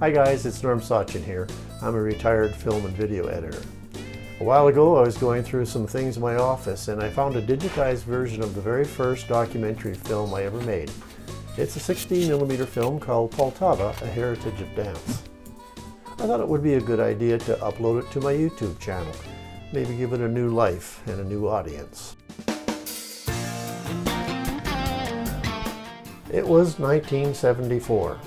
Hi guys, it's Sawchyn here. I'm a retired film and video editor. A while ago I was going through some things in my office and I found a digitized version of the very first documentary film I ever made. It's a 16mm film called Poltava, A Heritage of Dance. I thought it would be a good idea to upload it to my YouTube channel, maybe give it a new life and a new audience. It was 1974.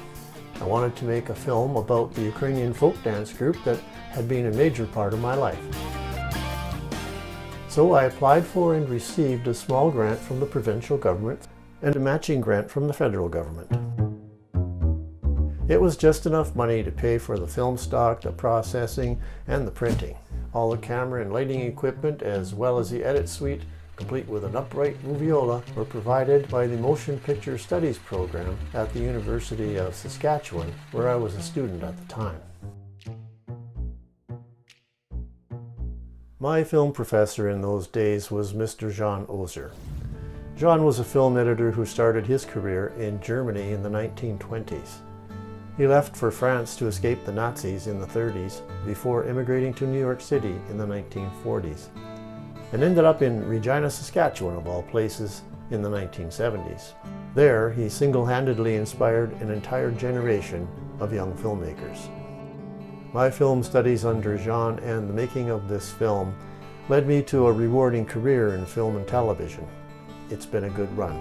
I wanted to make a film about the Ukrainian folk dance group that had been a major part of my life. So I applied for and received a small grant from the Provincial Government and a matching grant from the federal government. It was just enough money to pay for the film stock, the processing, and the printing. All the camera and lighting equipment, as well as the edit suite, complete with an upright moviola, were provided by the Motion Picture Studies program at the University of Saskatchewan, where I was a student at the time. My film professor in those days was Mr. Jean Oser. Jean was a film editor who started his career in Germany in the 1920s. He left for France to escape the Nazis in the 30s before immigrating to New York City in the 1940s. And ended up in Regina, Saskatchewan, of all places, in the 1970s. There, he single-handedly inspired an entire generation of young filmmakers. My film studies under Jean and the making of this film led me to a rewarding career in film and television. It's been a good run.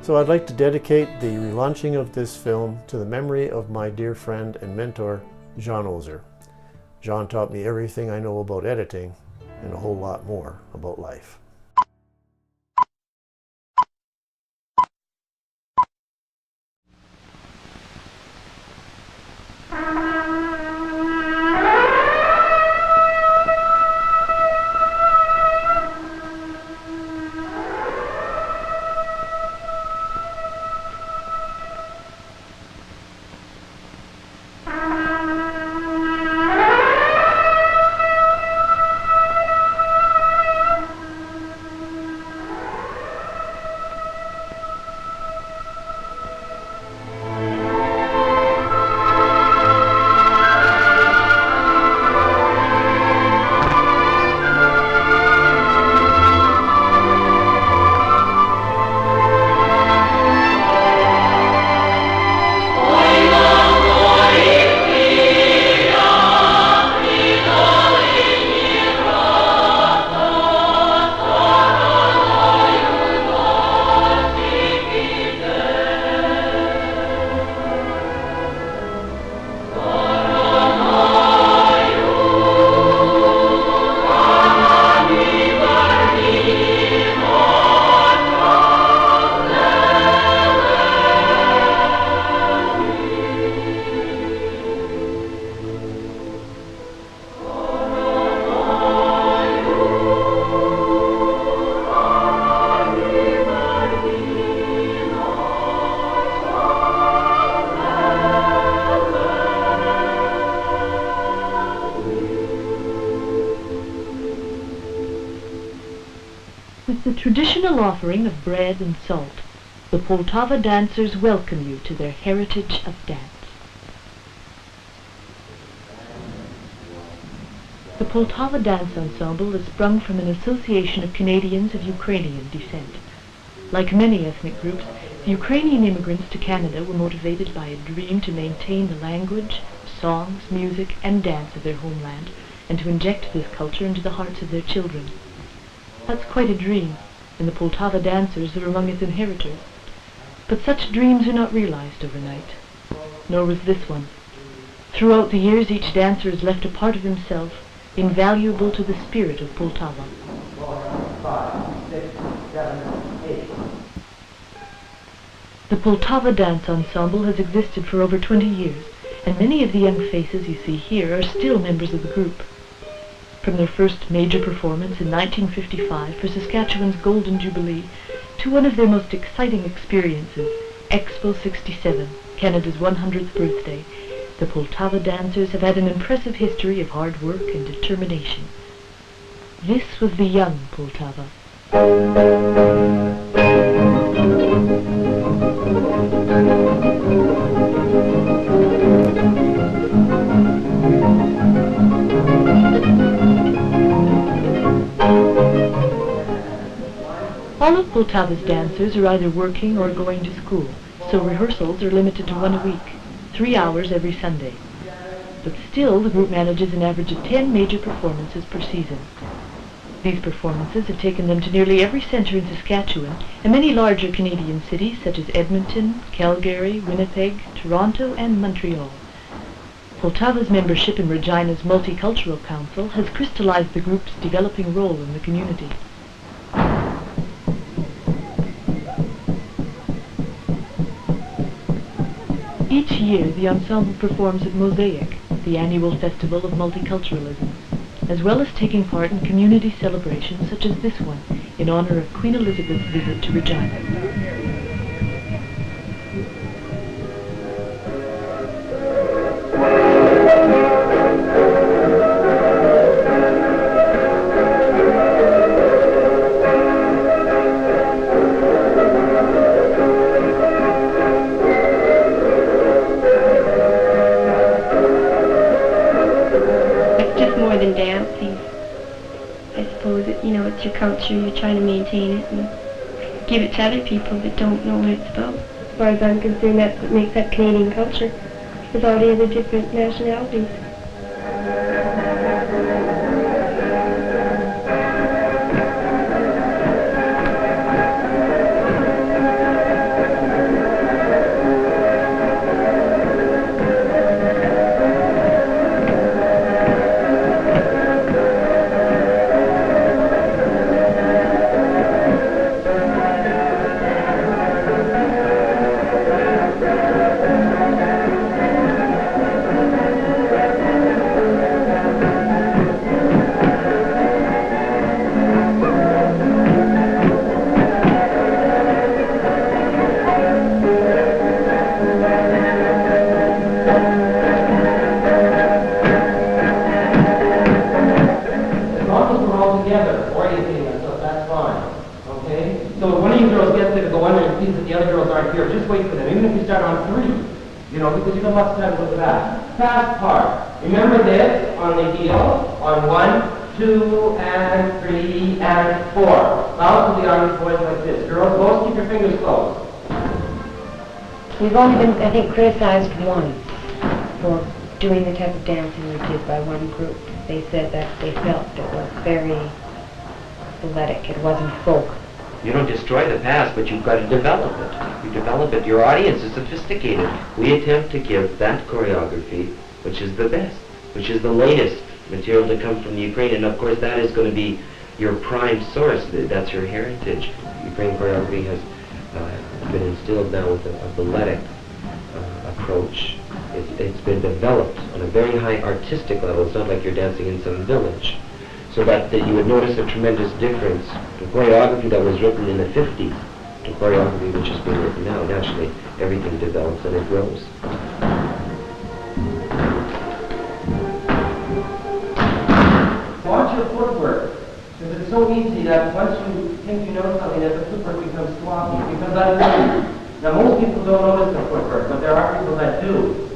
So I'd like to dedicate the relaunching of this film to the memory of my dear friend and mentor, Jean Oser. Jean taught me everything I know about editing, and a whole lot more about life. With the traditional offering of bread and salt, the Poltava dancers welcome you to their heritage of dance. The Poltava Dance Ensemble is sprung from an association of Canadians of Ukrainian descent. Like many ethnic groups, the Ukrainian immigrants to Canada were motivated by a dream to maintain the language, songs, music, and dance of their homeland, and to inject this culture into the hearts of their children. That's quite a dream, and the Poltava dancers are among its inheritors. But such dreams are not realized overnight. Nor was this one. Throughout the years, each dancer has left a part of himself, invaluable to the spirit of Poltava. 4, 5, 6, 7, 8. The Poltava Dance Ensemble has existed for over 20 years, and many of the young faces you see here are still members of the group. From their first major performance in 1955 for Saskatchewan's Golden Jubilee to one of their most exciting experiences, Expo 67, Canada's 100th birthday, the Poltava dancers have had an impressive history of hard work and determination. This was the young Poltava. All of Poltava's dancers are either working or going to school, so rehearsals are limited to one a week, 3 hours every Sunday. But still, the group manages an average of 10 major performances per season. These performances have taken them to nearly every centre in Saskatchewan and many larger Canadian cities such as Edmonton, Calgary, Winnipeg, Toronto and Montreal. Poltava's membership in Regina's Multicultural Council has crystallized the group's developing role in the community. Each year, the ensemble performs at Mosaic, the annual festival of multiculturalism, as well as taking part in community celebrations such as this one, in honor of Queen Elizabeth's visit to Regina. It's your culture, you're trying to maintain it and give it to other people that don't know what it's about. As far as I'm concerned, that's what makes that Canadian culture, with all the other different nationalities. Lots of time with the back. Fast part. Remember this on the heel on 1, 2, and 3, and 4. Bounce to the arms boys like this. Girls, both keep your fingers closed. We've only been, I think, criticized once for doing the type of dancing we did by one group. They said that they felt it was very athletic. It wasn't folk. You don't destroy the past, but you've got to develop it. You develop it. Your audience is sophisticated. We attempt to give that choreography, which is the best, which is the latest material to come from the Ukrainian. Of course, that is going to be your prime source. That's your heritage. Ukrainian choreography has been instilled now with a balletic approach. It's been developed on a very high artistic level. It's not like you're dancing in some village. So that you would notice a tremendous difference. The choreography that was written in the 50s to choreography which is being written now. Naturally, everything develops and it grows. Watch your footwork, because it's so easy that once you think you know something, that the footwork becomes sloppy, because now most people don't notice the footwork, but there are people that do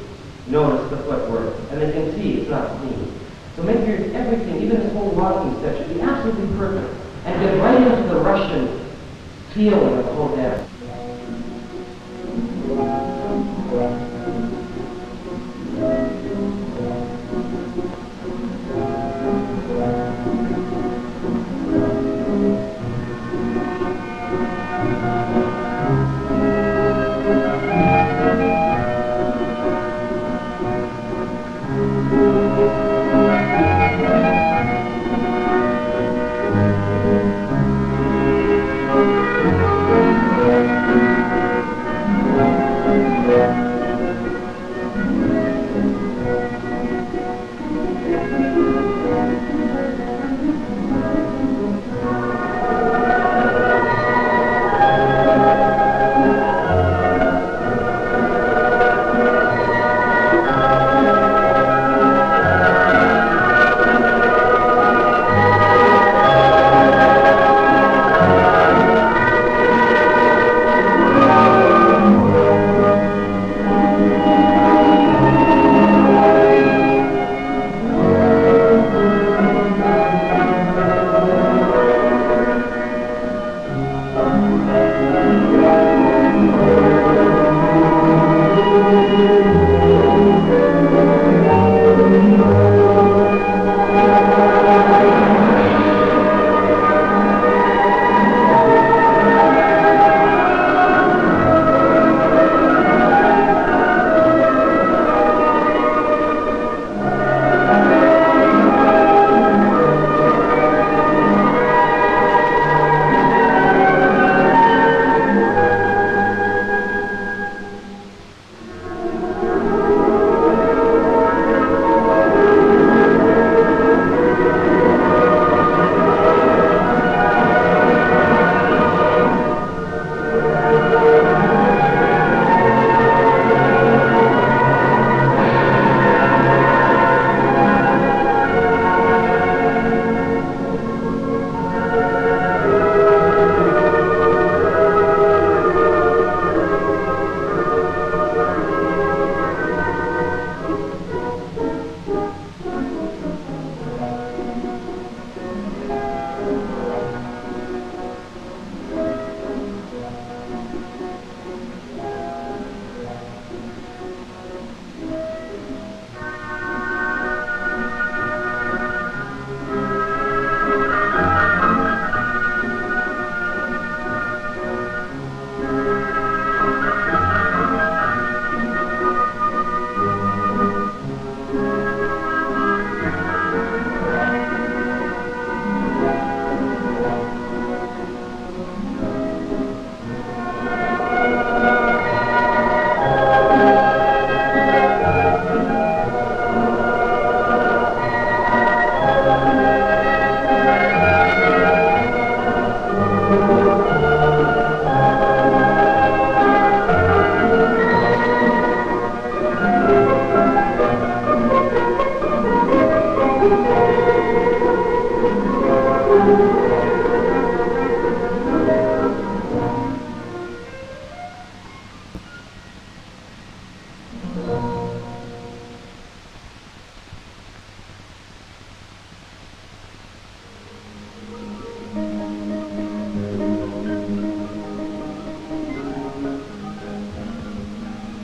notice the footwork, and they can see it's not clean. So make your everything, even this whole walking section, be absolutely perfect, and get right into the Russian feeling of the whole dance.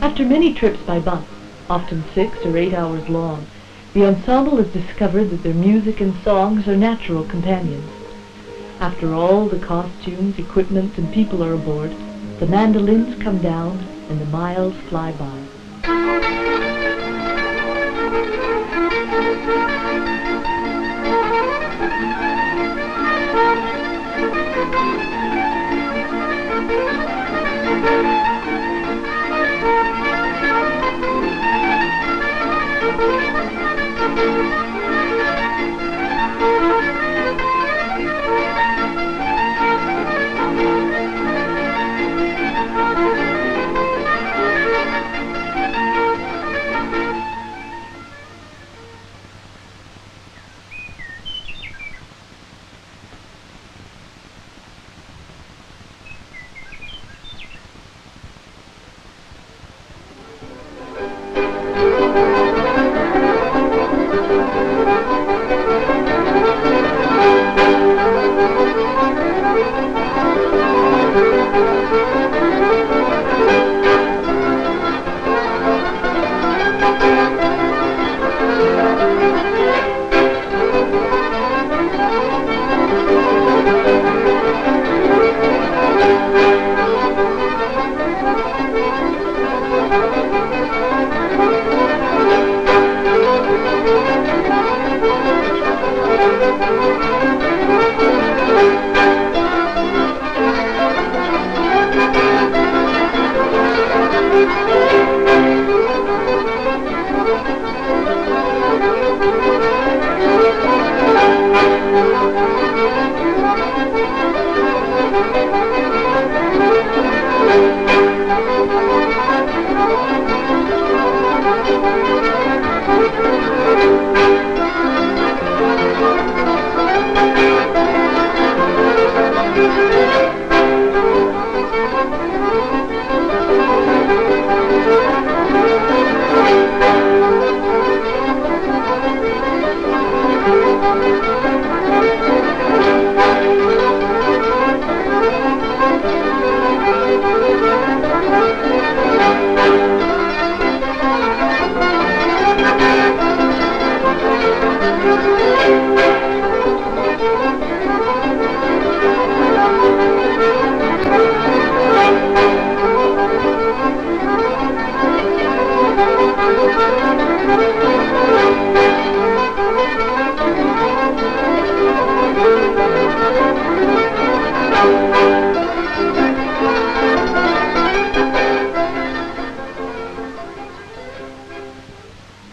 After many trips by bus, often 6 or 8 hours long, the ensemble has discovered that their music and songs are natural companions. After all the costumes, equipment, and people are aboard, the mandolins come down and the miles fly by.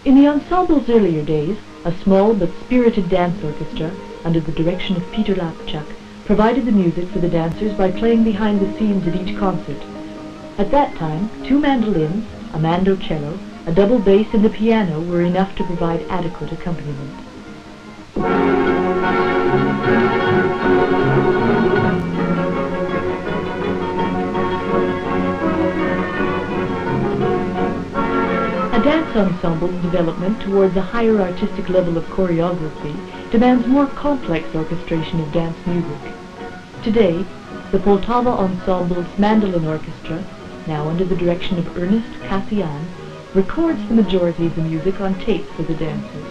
In the ensemble's earlier days, a small but spirited dance orchestra, under the direction of Peter Lapchuk, provided the music for the dancers by playing behind the scenes at each concert. At that time, 2 mandolins, a mandocello, a double bass and a piano were enough to provide adequate accompaniment. A dance ensemble's development towards a higher artistic level of choreography demands more complex orchestration of dance music. Today, the Poltava Ensemble's mandolin orchestra, now under the direction of Ernest Cassian, records the majority of the music on tape for the dancers.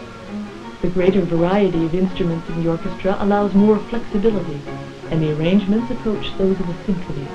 The greater variety of instruments in the orchestra allows more flexibility, and the arrangements approach those of a symphony.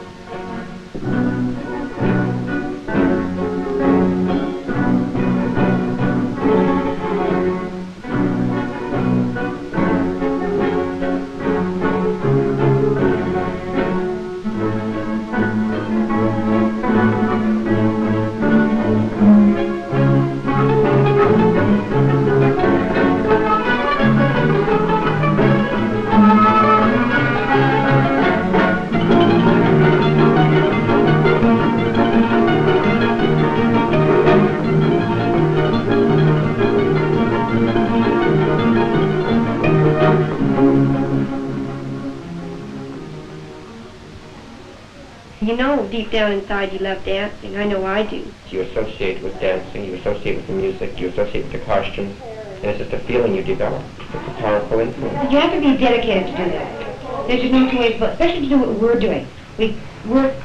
You know deep down inside you love dancing. I know I do. You associate with dancing, you associate with the music, you associate with the costumes, and it's just a feeling you develop. It's a powerful influence. You have to be dedicated to do that. There's just no two ways, but especially to do what we're doing. We work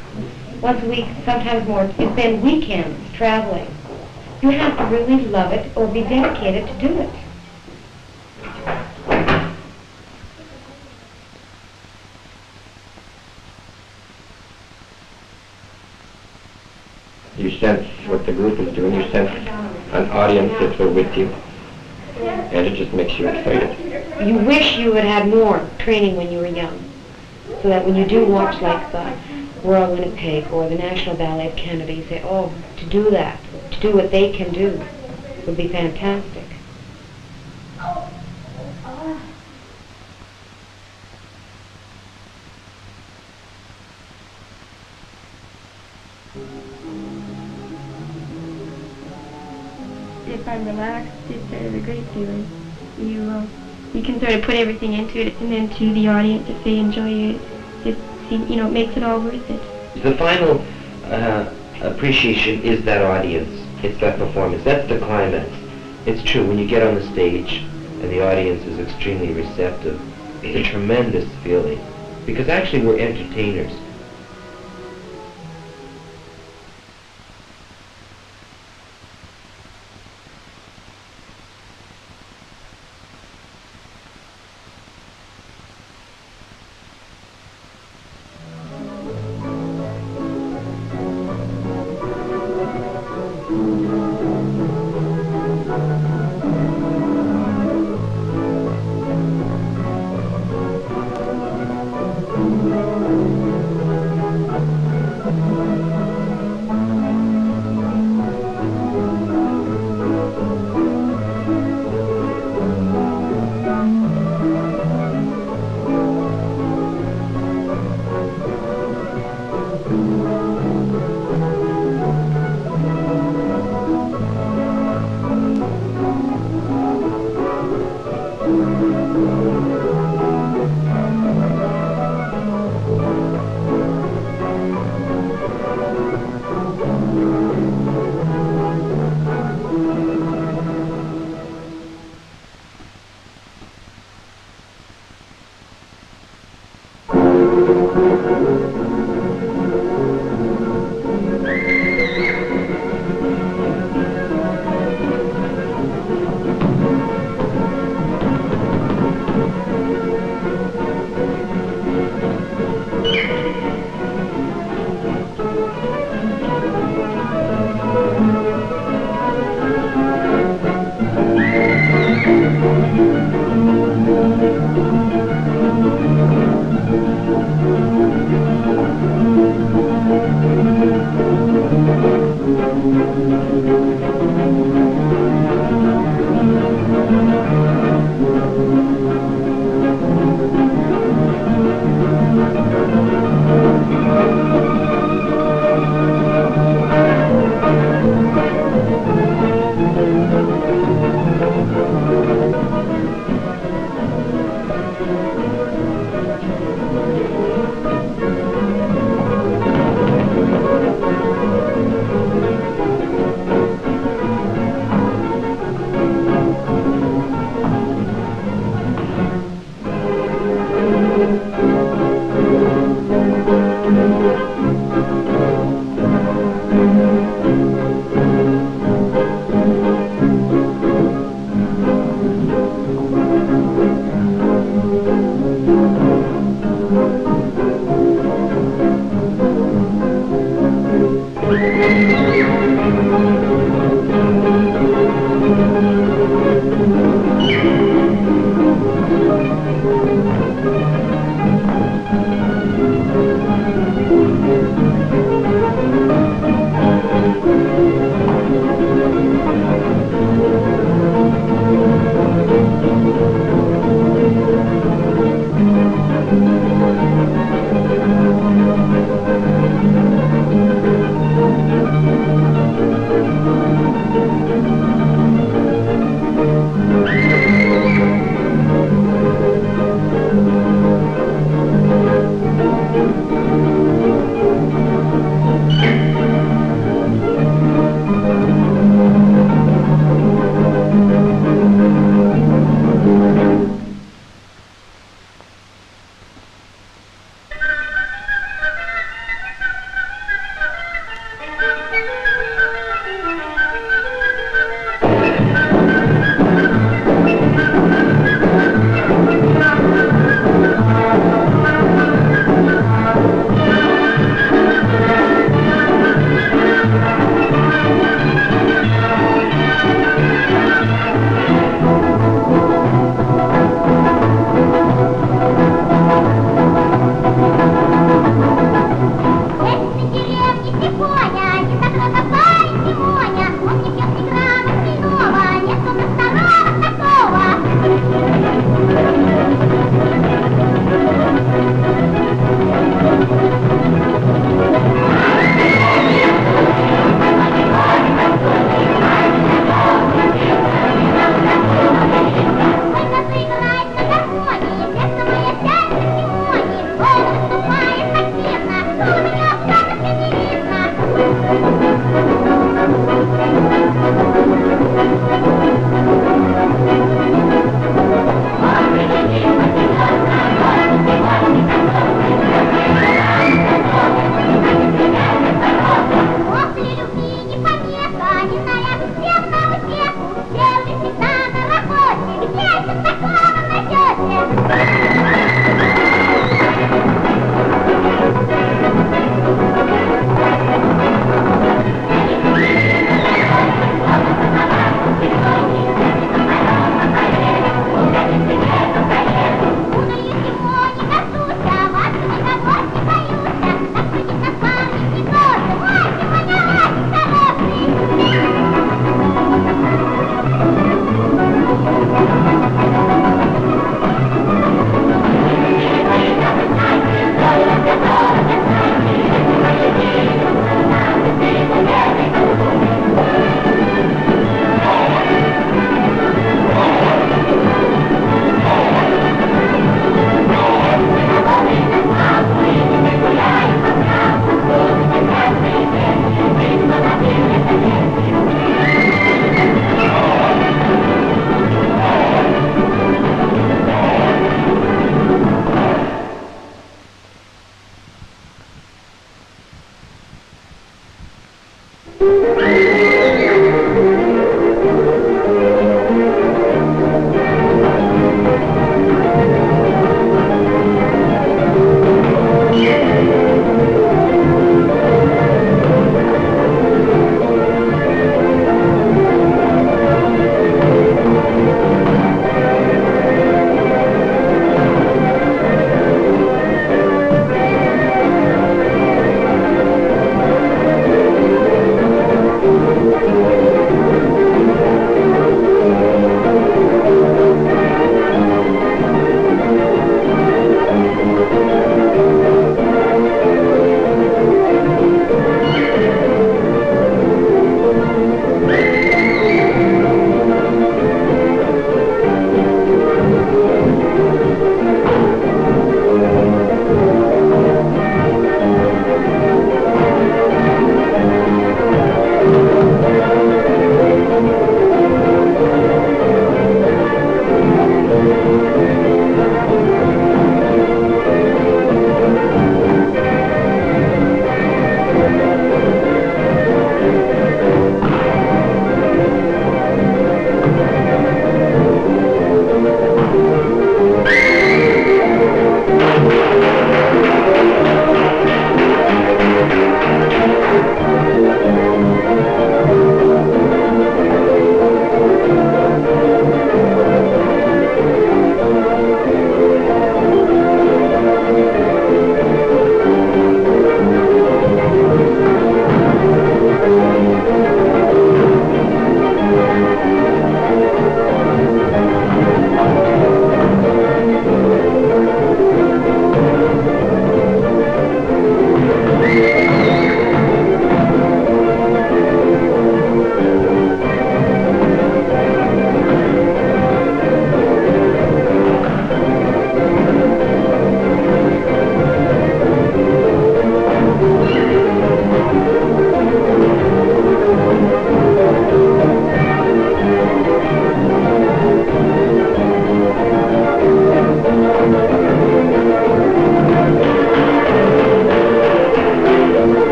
once a week, sometimes more, to spend weekends traveling. You have to really love it or be dedicated to do it. You sense what the group is doing, you sense an audience that were with you, and it just makes you excited. You wish you had had more training when you were young, so that when you do watch like the Royal Winnipeg or the National Ballet of Canada, you say, oh, to do that, to do what they can do, would be fantastic. If I'm relaxed, it's sort of a great feeling. You can sort of put everything into it, and then to the audience, if they enjoy it, it makes it all worth it. The final appreciation is that audience. It's that performance. That's the climax. It's true, when you get on the stage and the audience is extremely receptive, it's a tremendous feeling. Because actually we're entertainers.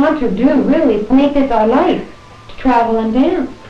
want to do, really, is make this our life, to travel and dance.